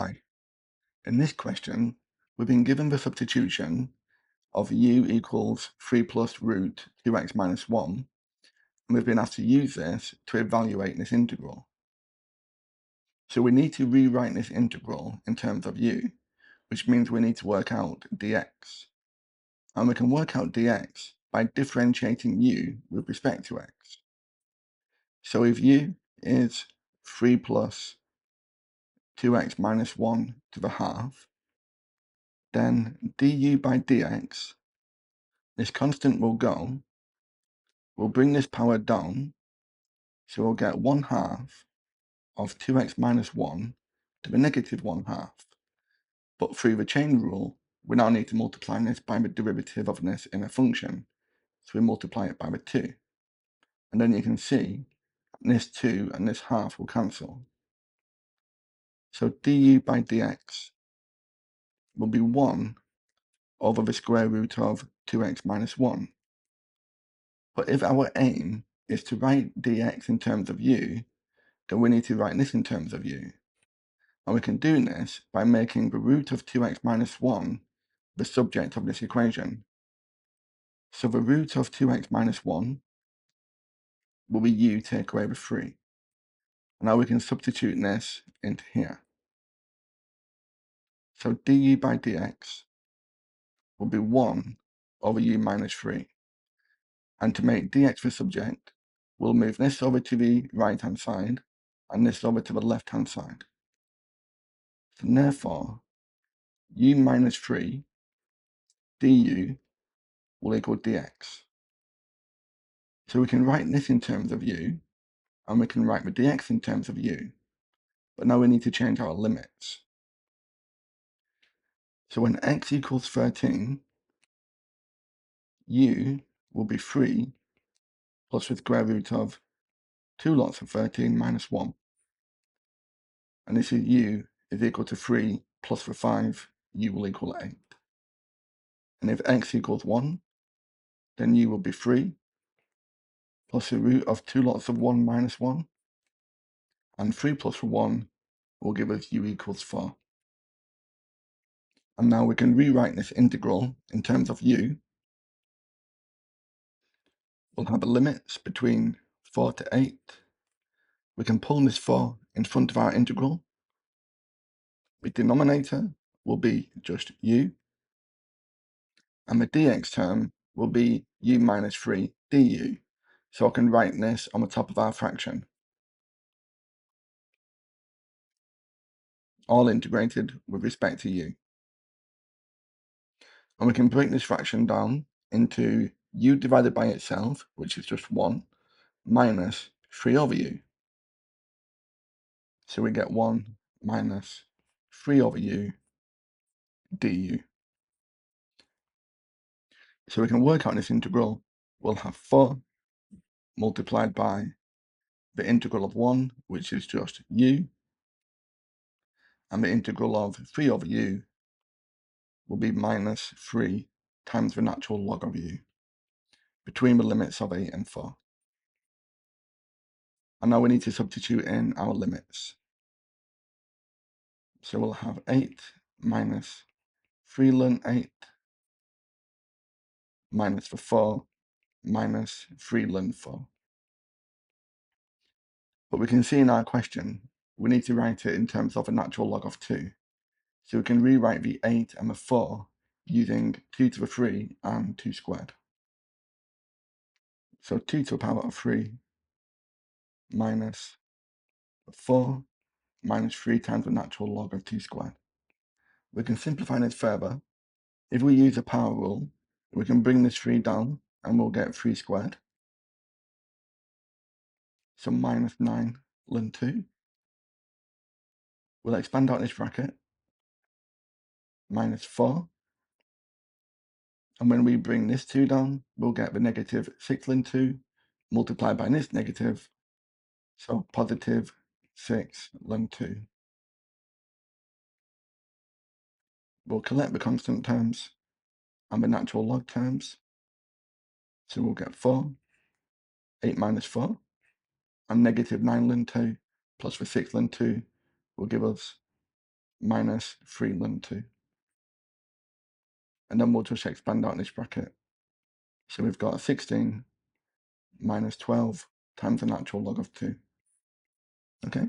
Hi, in this question, we've been given the substitution of u equals 3 plus root 2x minus 1, and we've been asked to use this to evaluate this integral. So we need to rewrite this integral in terms of u, which means we need to work out dx. And we can work out dx by differentiating u with respect to x. So if u is 3 plus 2x minus 1 to the half, then du by dx, this constant will go, we'll bring this power down, so we'll get 1/2 of 2x minus 1 to the negative 1/2. But through the chain rule, we now need to multiply this by the derivative of this in a function, so we multiply it by the 2. And then you can see this 2 and this half will cancel. So du by dx will be 1 over the square root of 2x minus 1. But if our aim is to write dx in terms of u, then we need to write this in terms of u. And we can do this by making the root of 2x minus 1 the subject of this equation. So the root of 2x minus 1 will be u take away the 3. Now we can substitute this into here. So du by dx will be 1 over u minus 3. And to make dx the subject, we'll move this over to the right-hand side and this over to the left-hand side. So therefore, u minus 3 du will equal dx. So we can write this in terms of u, and we can write the dx in terms of u. But now we need to change our limits. So when x equals 13, u will be 3 plus the square root of 2 lots of 13 minus 1. And this is u is equal to 3 plus the 5, u will equal 8. And if x equals 1, then u will be 3 plus the root of 2 lots of 1 minus 1. And 3 plus 1 will give us u equals 4. And now we can rewrite this integral in terms of u. We'll have limits between 4 to 8. We can pull this 4 in front of our integral. The denominator will be just u. And the dx term will be u minus 3 du. So I can write this on the top of our fraction. All integrated with respect to u. And we can break this fraction down into u divided by itself, which is just 1, minus 3 over u. So we get 1 minus 3 over u du. So we can work out this integral. We'll have 4 multiplied by the integral of 1, which is just u, and the integral of 3 over u will be minus 3 times the natural log of u, between the limits of 8 and 4. And now we need to substitute in our limits. So we'll have 8 minus 3 ln 8 minus the 4 minus 3 ln 4. But we can see in our question, we need to write it in terms of a natural log of 2. So we can rewrite the 8 and the 4 using 2 to the 3 and 2 squared. So 2 to the power of 3 minus 4 minus 3 times the natural log of 2 squared. We can simplify this further. If we use a power rule, we can bring this 3 down and we'll get 3 squared. So minus 9 ln 2. We'll expand out this bracket. Minus 4. And when we bring this 2 down, we'll get the negative 6 ln 2 multiplied by this negative. So positive 6 ln 2. We'll collect the constant terms and the natural log terms. So we'll get 4, 8 minus 4, and negative 9 ln 2 plus the 6 ln 2 will give us minus 3 ln 2. And then we'll just expand out this bracket. So we've got 16 minus 12 times the natural log of 2. Okay?